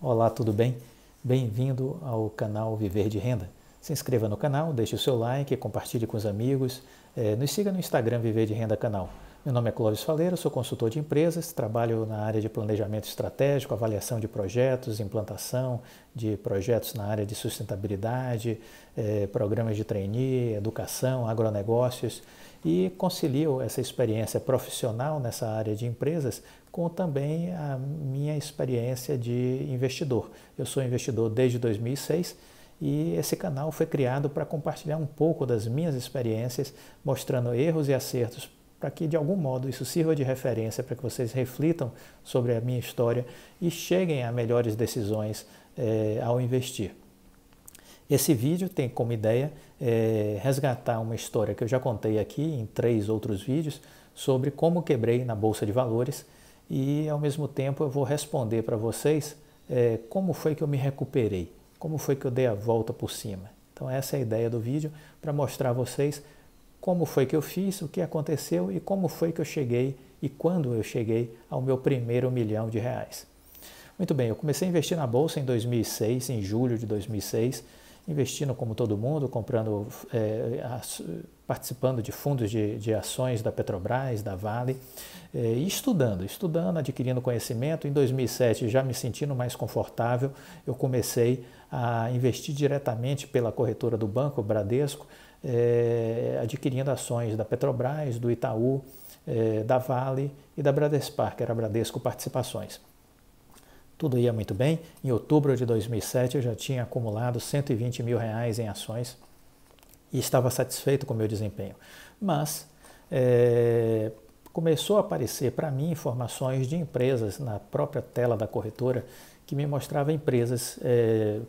Olá, tudo bem? Bem-vindo ao canal Viver de Renda. Se inscreva no canal, deixe o seu like, compartilhe com os amigos, nos siga no Instagram Viver de Renda Canal. Meu nome é Clóvis Faleiro, sou consultor de empresas, trabalho na área de planejamento estratégico, avaliação de projetos, implantação de projetos na área de sustentabilidade, programas de trainee, educação, agronegócios e concilio essa experiência profissional nessa área de empresas com também a minha experiência de investidor. Eu sou investidor desde 2006 e esse canal foi criado para compartilhar um pouco das minhas experiências, mostrando erros e acertos para que de algum modo isso sirva de referência para que vocês reflitam sobre a minha história e cheguem a melhores decisões ao investir. Esse vídeo tem como ideia resgatar uma história que eu já contei aqui em 3 outros vídeos sobre como quebrei na Bolsa de Valores e ao mesmo tempo eu vou responder para vocês como foi que eu me recuperei, como foi que eu dei a volta por cima. Então essa é a ideia do vídeo, para mostrar a vocês como foi que eu fiz, o que aconteceu e como foi que eu cheguei e quando eu cheguei ao meu primeiro R$ 1.000.000. Muito bem, eu comecei a investir na Bolsa em 2006, em julho de 2006, investindo como todo mundo, comprando, participando de fundos de ações da Petrobras, da Vale, e estudando, adquirindo conhecimento. Em 2007, já me sentindo mais confortável, eu comecei a investir diretamente pela corretora do banco, Bradesco, adquirindo ações da Petrobras, do Itaú, da Vale e da Bradespar, que era Bradesco Participações. Tudo ia muito bem. Em outubro de 2007 eu já tinha acumulado R$120 mil em ações e estava satisfeito com o meu desempenho. Mas começou a aparecer para mim informações de empresas na própria tela da corretora que me mostrava empresas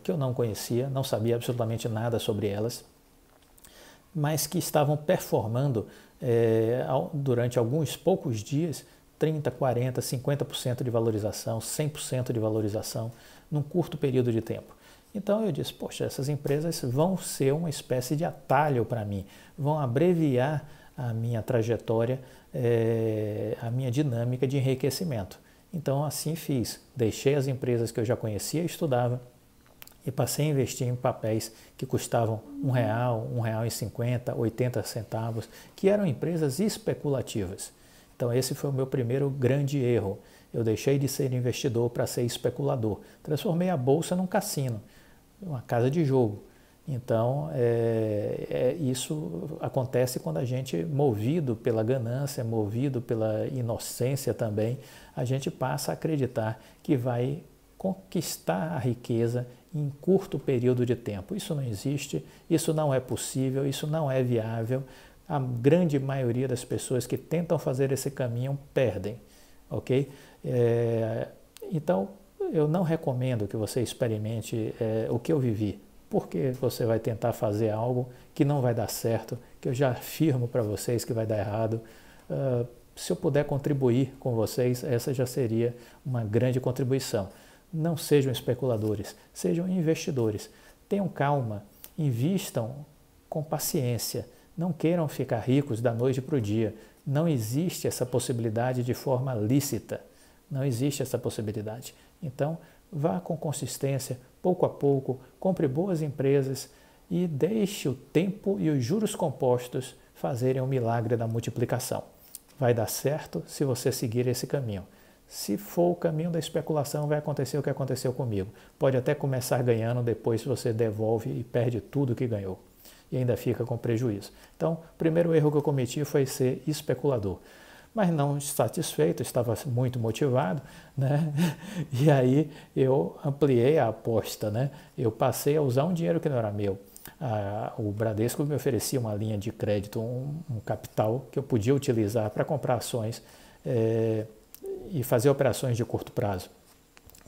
que eu não conhecia, não sabia absolutamente nada sobre elas, mas que estavam performando durante alguns poucos dias 30%, 40%, 50% de valorização, 100% de valorização num curto período de tempo. Então eu disse, poxa, essas empresas vão ser uma espécie de atalho para mim, vão abreviar a minha trajetória, a minha dinâmica de enriquecimento. Então assim fiz, deixei as empresas que eu já conhecia e estudava e passei a investir em papéis que custavam R$1, R$1,50, 80 centavos, que eram empresas especulativas. Então esse foi o meu primeiro grande erro. Eu deixei de ser investidor para ser especulador. Transformei a bolsa num cassino, uma casa de jogo. Então isso acontece quando a gente, movido pela ganância, movido pela inocência também, a gente passa a acreditar que vai conquistar a riqueza em curto período de tempo. Isso não existe, isso não é possível, isso não é viável. A grande maioria das pessoas que tentam fazer esse caminho perdem, ok? Então, eu não recomendo que você experimente o que eu vivi, porque você vai tentar fazer algo que não vai dar certo, que eu já afirmo para vocês que vai dar errado. Se eu puder contribuir com vocês, essa já seria uma grande contribuição. Não sejam especuladores, sejam investidores. Tenham calma, invistam com paciência. Não queiram ficar ricos da noite para o dia. Não existe essa possibilidade de forma lícita. Não existe essa possibilidade. Então, vá com consistência, pouco a pouco, compre boas empresas e deixe o tempo e os juros compostos fazerem o milagre da multiplicação. Vai dar certo se você seguir esse caminho. Se for o caminho da especulação, vai acontecer o que aconteceu comigo. Pode até começar ganhando, depois você devolve e perde tudo que ganhou. E ainda fica com prejuízo. Então, o primeiro erro que eu cometi foi ser especulador. Mas não satisfeito, estava muito motivado, né? E aí eu ampliei a aposta, né? Eu passei a usar um dinheiro que não era meu. O Bradesco me oferecia uma linha de crédito, um capital que eu podia utilizar para comprar ações e fazer operações de curto prazo.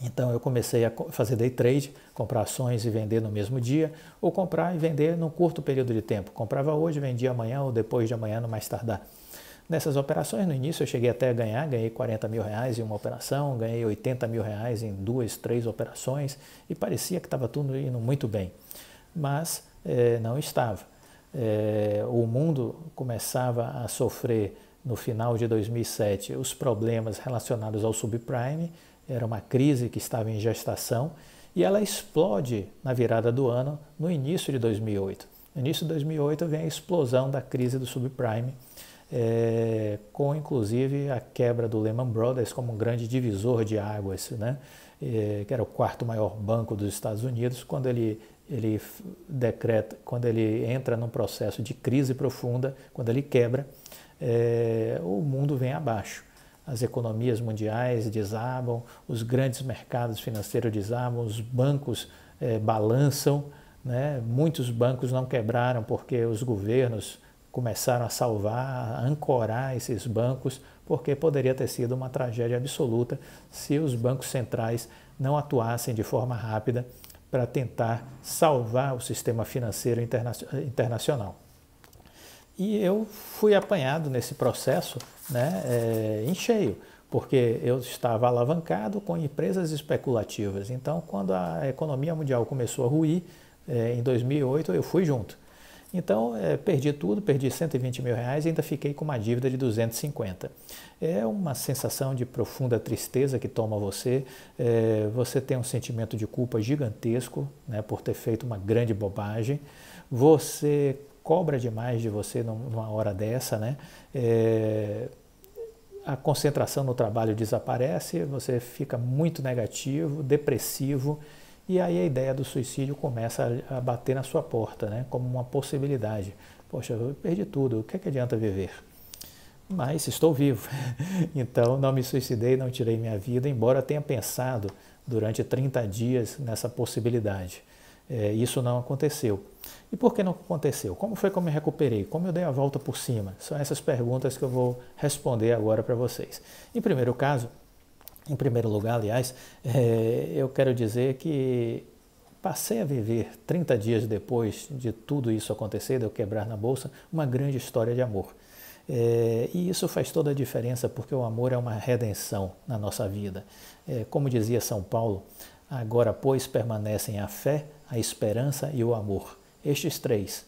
Então eu comecei a fazer day trade, comprar ações e vender no mesmo dia, ou comprar e vender num curto período de tempo. Comprava hoje, vendia amanhã ou depois de amanhã, no mais tardar. Nessas operações, no início eu cheguei até a ganhei R$40 mil em uma operação, ganhei R$80 mil em 2, 3 operações e parecia que estava tudo indo muito bem. Mas não estava. O mundo começava a sofrer no final de 2007 os problemas relacionados ao subprime, era uma crise que estava em gestação e ela explode na virada do ano, no início de 2008. No início de 2008 vem a explosão da crise do subprime, com inclusive a quebra do Lehman Brothers como um grande divisor de águas, né? Que era o quarto maior banco dos Estados Unidos, quando ele decreta, quando ele entra num processo de crise profunda, quando ele quebra, o mundo vem abaixo. As economias mundiais desabam, os grandes mercados financeiros desabam, os bancos balançam, né? Muitos bancos não quebraram porque os governos começaram a salvar, a ancorar esses bancos, porque poderia ter sido uma tragédia absoluta se os bancos centrais não atuassem de forma rápida para tentar salvar o sistema financeiro internacional. E eu fui apanhado nesse processo, né, em cheio, porque eu estava alavancado com empresas especulativas. Então, quando a economia mundial começou a ruir, em 2008, eu fui junto. Então, perdi tudo, perdi 120 mil reais e ainda fiquei com uma dívida de 250. É uma sensação de profunda tristeza que toma você, você tem um sentimento de culpa gigantesco, né, por ter feito uma grande bobagem, você cobra demais de você numa hora dessa, né? A concentração no trabalho desaparece, você fica muito negativo, depressivo, e aí a ideia do suicídio começa a bater na sua porta, né? Como uma possibilidade. Poxa, eu perdi tudo, o que é que adianta viver? Mas estou vivo, então não me suicidei, não tirei minha vida, embora tenha pensado durante 30 dias nessa possibilidade. Isso não aconteceu. E por que não aconteceu? Como foi que eu me recuperei? Como eu dei a volta por cima? São essas perguntas que eu vou responder agora para vocês. Em primeiro lugar, aliás, eu quero dizer que passei a viver 30 dias depois de tudo isso acontecer, de eu quebrar na bolsa, uma grande história de amor. E isso faz toda a diferença porque o amor é uma redenção na nossa vida. Como dizia São Paulo, agora, pois, permanecem a fé, a esperança e o amor. Estes três,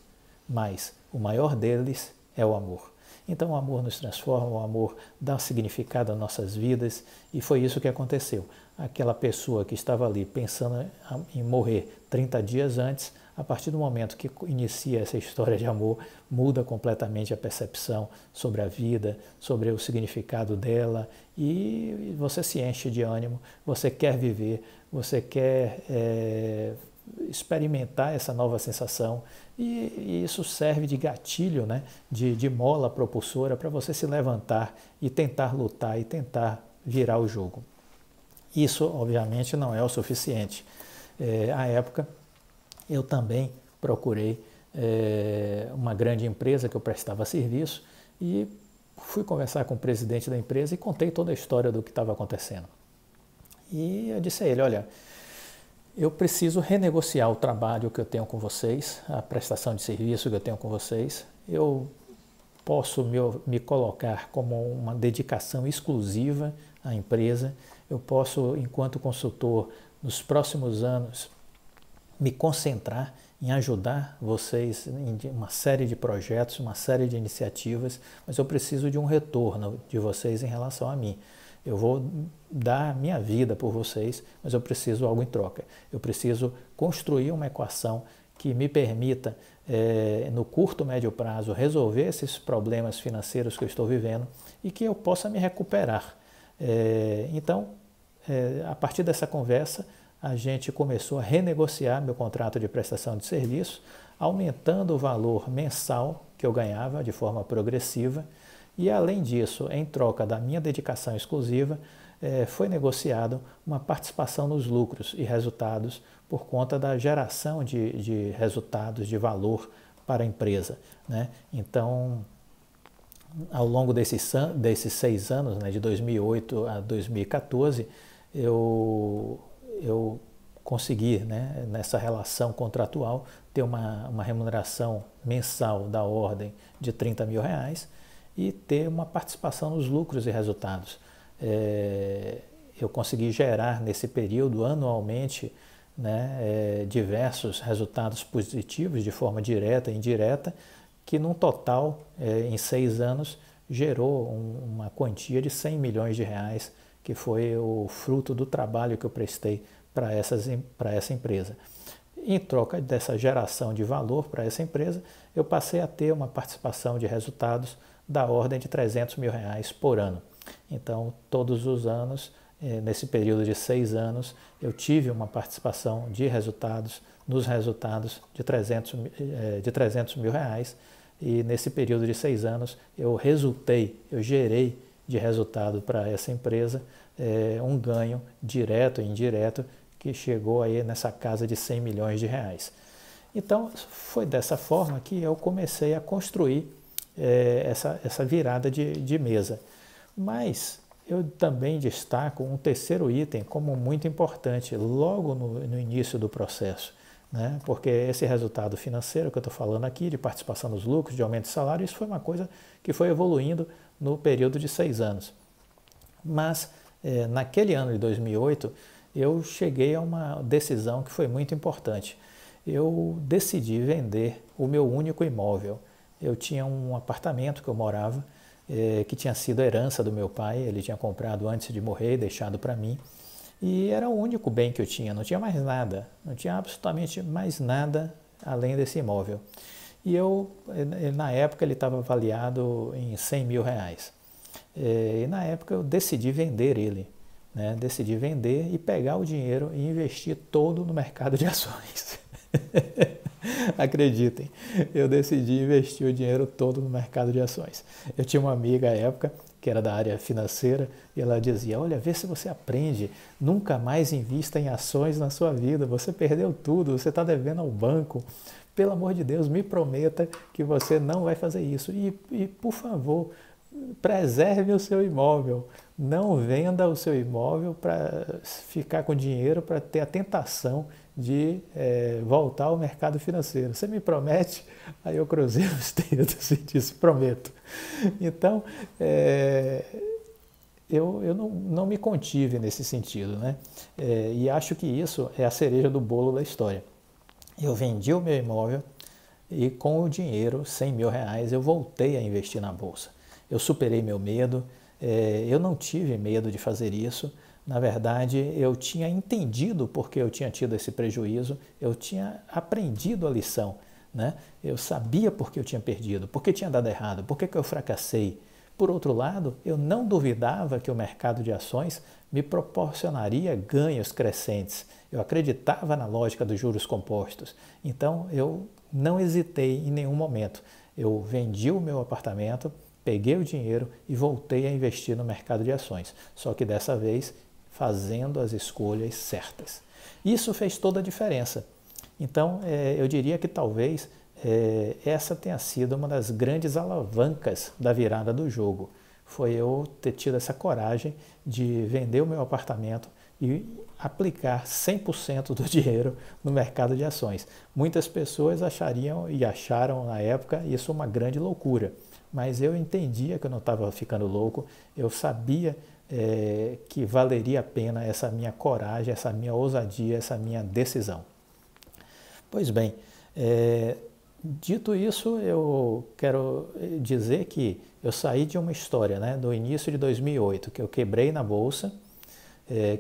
mas o maior deles é o amor. Então o amor nos transforma, o amor dá significado às nossas vidas e foi isso que aconteceu. Aquela pessoa que estava ali pensando em morrer 30 dias antes, a partir do momento que inicia essa história de amor, muda completamente a percepção sobre a vida, sobre o significado dela e você se enche de ânimo, você quer viver, você quer experimentar essa nova sensação e isso serve de gatilho, né? de mola propulsora para você se levantar e tentar lutar e tentar virar o jogo. Isso, obviamente, não é o suficiente. À época, eu também procurei uma grande empresa que eu prestava serviço e fui conversar com o presidente da empresa e contei toda a história do que estava acontecendo. E eu disse a ele, olha, eu preciso renegociar o trabalho que eu tenho com vocês, a prestação de serviço que eu tenho com vocês. Eu posso me colocar como uma dedicação exclusiva à empresa. Eu posso, enquanto consultor, nos próximos anos, me concentrar em ajudar vocês em uma série de projetos, uma série de iniciativas, mas eu preciso de um retorno de vocês em relação a mim. Eu vou dar a minha vida por vocês, mas eu preciso algo em troca. Eu preciso construir uma equação que me permita, no curto, médio prazo, resolver esses problemas financeiros que eu estou vivendo e que eu possa me recuperar. Então, a partir dessa conversa, a gente começou a renegociar meu contrato de prestação de serviço, aumentando o valor mensal que eu ganhava de forma progressiva. E, além disso, em troca da minha dedicação exclusiva, foi negociado uma participação nos lucros e resultados por conta da geração de resultados, de valor para a empresa, né? Então, ao longo desses 6 anos, né, de 2008 a 2014, eu consegui, né, nessa relação contratual, ter uma remuneração mensal da ordem de 30 mil reais, e ter uma participação nos lucros e resultados. Eu consegui gerar nesse período anualmente, né, diversos resultados positivos de forma direta e indireta, que num total, em 6 anos, gerou uma quantia de 100 milhões de reais que foi o fruto do trabalho que eu prestei para essa empresa. Em troca dessa geração de valor para essa empresa, eu passei a ter uma participação de resultados da ordem de R$300 mil por ano. Então, todos os anos, nesse período de 6 anos, eu tive uma participação de resultados, nos resultados de 300 mil reais, e nesse período de 6 anos eu gerei de resultado para essa empresa um ganho direto e indireto que chegou aí nessa casa de 100 milhões de reais. Então, foi dessa forma que eu comecei a construir essa virada de mesa. Mas eu também destaco um terceiro item como muito importante logo no início do processo, né? Porque esse resultado financeiro que eu estou falando aqui, de participação nos lucros, de aumento de salário, isso foi uma coisa que foi evoluindo no período de 6 anos. Mas naquele ano de 2008, eu cheguei a uma decisão que foi muito importante. Eu decidi vender o meu único imóvel. Eu tinha um apartamento que eu morava, que tinha sido herança do meu pai, ele tinha comprado antes de morrer e deixado para mim, e era o único bem que eu tinha, não tinha mais nada, não tinha absolutamente mais nada além desse imóvel. E na época ele estava avaliado em 100 mil reais. E na época eu decidi vender ele, né? Decidi vender e pegar o dinheiro e investir todo no mercado de ações. Acreditem, eu decidi investir o dinheiro todo no mercado de ações. Eu tinha uma amiga à época que era da área financeira e ela dizia: olha, vê se você aprende, nunca mais invista em ações na sua vida, você perdeu tudo, você está devendo ao banco, pelo amor de Deus, me prometa que você não vai fazer isso e por favor, preserve o seu imóvel, não venda o seu imóvel para ficar com dinheiro, para ter a tentação de voltar ao mercado financeiro. Você me promete? Aí eu cruzei os dedos e disse: prometo. Então, eu não me contive nesse sentido, né? E acho que isso é a cereja do bolo da história. Eu vendi o meu imóvel e com o dinheiro, 100 mil reais, eu voltei a investir na Bolsa. Eu superei meu medo, eu não tive medo de fazer isso. Na verdade, eu tinha entendido porque eu tinha tido esse prejuízo, eu tinha aprendido a lição, né? Eu sabia porque eu tinha perdido, porque tinha dado errado, porque eu fracassei. Por outro lado, eu não duvidava que o mercado de ações me proporcionaria ganhos crescentes. Eu acreditava na lógica dos juros compostos. Então, eu não hesitei em nenhum momento. Eu vendi o meu apartamento, peguei o dinheiro e voltei a investir no mercado de ações. Só que dessa vez, fazendo as escolhas certas. Isso fez toda a diferença. Então, eu diria que talvez essa tenha sido uma das grandes alavancas da virada do jogo. Foi eu ter tido essa coragem de vender o meu apartamento e aplicar 100% do dinheiro no mercado de ações. Muitas pessoas achariam e acharam na época isso uma grande loucura, mas eu entendia que eu não estava ficando louco, eu sabia que valeria a pena essa minha coragem, essa minha ousadia, essa minha decisão. Pois bem, dito isso, eu quero dizer que eu saí de uma história, né, do início de 2008, que eu quebrei na Bolsa,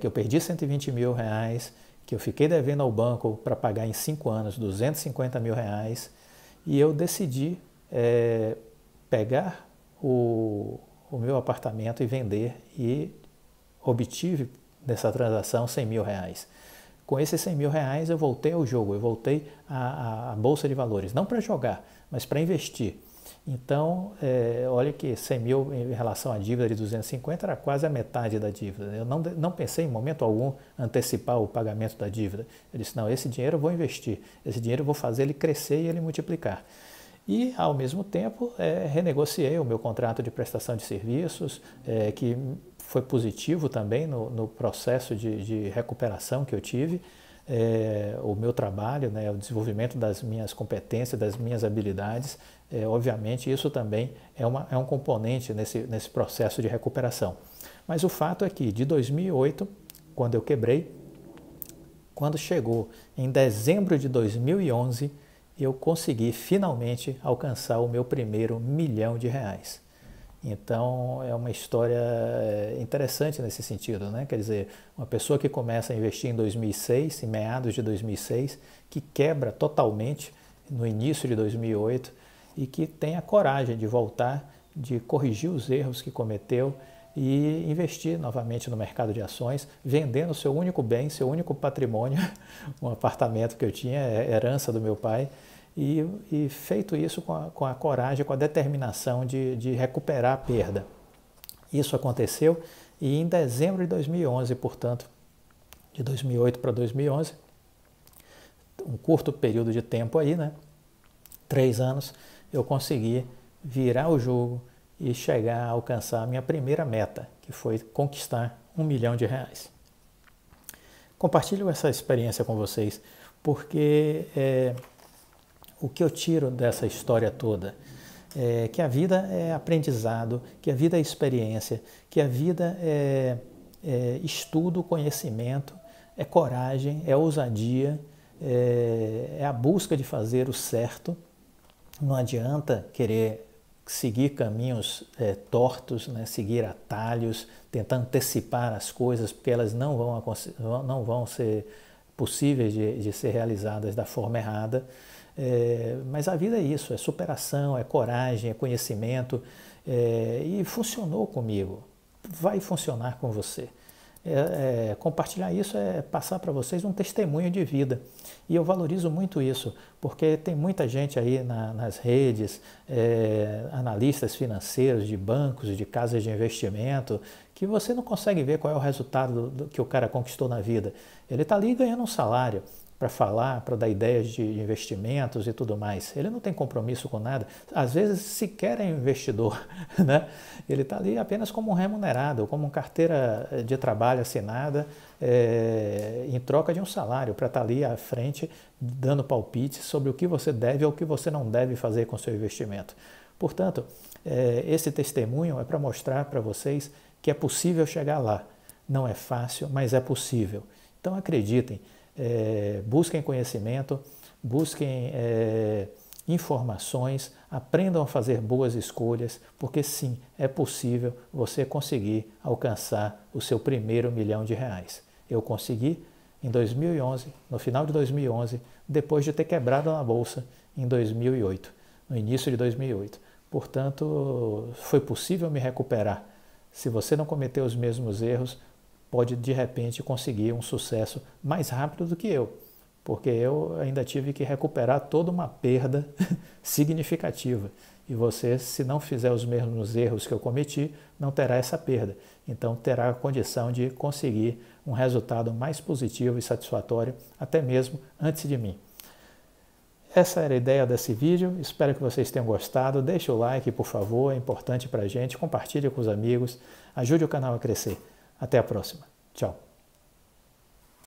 que eu perdi 120 mil reais, que eu fiquei devendo ao banco para pagar em 5 anos 250 mil reais, e eu decidi pegar o meu apartamento e vender, e obtive nessa transação 100 mil reais. Com esses 100 mil reais eu voltei ao jogo, eu voltei à Bolsa de Valores, não para jogar, mas para investir. Então, olha que 100 mil em relação à dívida de 250 era quase a metade da dívida. Eu não pensei em momento algum antecipar o pagamento da dívida. Eu disse: não, esse dinheiro eu vou investir, esse dinheiro eu vou fazer ele crescer e ele multiplicar. E, ao mesmo tempo, renegociei o meu contrato de prestação de serviços, que foi positivo também no processo de recuperação que eu tive. O meu trabalho, né, o desenvolvimento das minhas competências, das minhas habilidades, obviamente isso também é um componente nesse processo de recuperação. Mas o fato é que de 2008, quando eu quebrei, quando chegou em dezembro de 2011, eu consegui finalmente alcançar o meu primeiro R$1 milhão. Então, é uma história interessante nesse sentido, né? Quer dizer, uma pessoa que começa a investir em 2006, em meados de 2006, que quebra totalmente no início de 2008 e que tem a coragem de voltar, de corrigir os erros que cometeu e investir novamente no mercado de ações, vendendo seu único bem, seu único patrimônio, um apartamento que eu tinha, herança do meu pai, e feito isso com a coragem, com a determinação de recuperar a perda. Isso aconteceu e em dezembro de 2011, portanto, de 2008 para 2011, um curto período de tempo aí, né? 3 anos, eu consegui virar o jogo e chegar a alcançar a minha primeira meta, que foi conquistar R$1 milhão. Compartilho essa experiência com vocês, porque o que eu tiro dessa história toda é que a vida é aprendizado, que a vida é experiência, que a vida é estudo, conhecimento, é coragem, é ousadia, é a busca de fazer o certo. Não adianta querer seguir caminhos tortos, né? Seguir atalhos, tentar antecipar as coisas, porque elas não vão ser possíveis de ser realizadas da forma errada. Mas a vida é isso, é superação, é coragem, é conhecimento, e funcionou comigo, vai funcionar com você. Compartilhar isso é passar para vocês um testemunho de vida. E eu valorizo muito isso, porque tem muita gente aí nas redes, analistas financeiros de bancos e de casas de investimento, que você não consegue ver qual é o resultado que o cara conquistou na vida. Ele está ali ganhando um salário para falar, para dar ideias de investimentos e tudo mais. Ele não tem compromisso com nada. Às vezes sequer é um investidor, né? Ele está ali apenas como um remunerado, como uma carteira de trabalho assinada, em troca de um salário, para estar ali à frente dando palpites sobre o que você deve ou o que você não deve fazer com o seu investimento. Portanto, esse testemunho é para mostrar para vocês que é possível chegar lá. Não é fácil, mas é possível. Então acreditem. Busquem conhecimento, busquem informações, aprendam a fazer boas escolhas, porque sim, é possível você conseguir alcançar o seu primeiro R$1 milhão. Eu consegui em 2011, no final de 2011, depois de ter quebrado na bolsa em 2008, no início de 2008. Portanto, foi possível me recuperar. Se você não cometeu os mesmos erros, pode de repente conseguir um sucesso mais rápido do que eu, porque eu ainda tive que recuperar toda uma perda significativa. E você, se não fizer os mesmos erros que eu cometi, não terá essa perda. Então terá a condição de conseguir um resultado mais positivo e satisfatório, até mesmo antes de mim. Essa era a ideia desse vídeo, espero que vocês tenham gostado. Deixe o like, por favor, é importante para a gente. Compartilhe com os amigos, ajude o canal a crescer. Até a próxima. Tchau.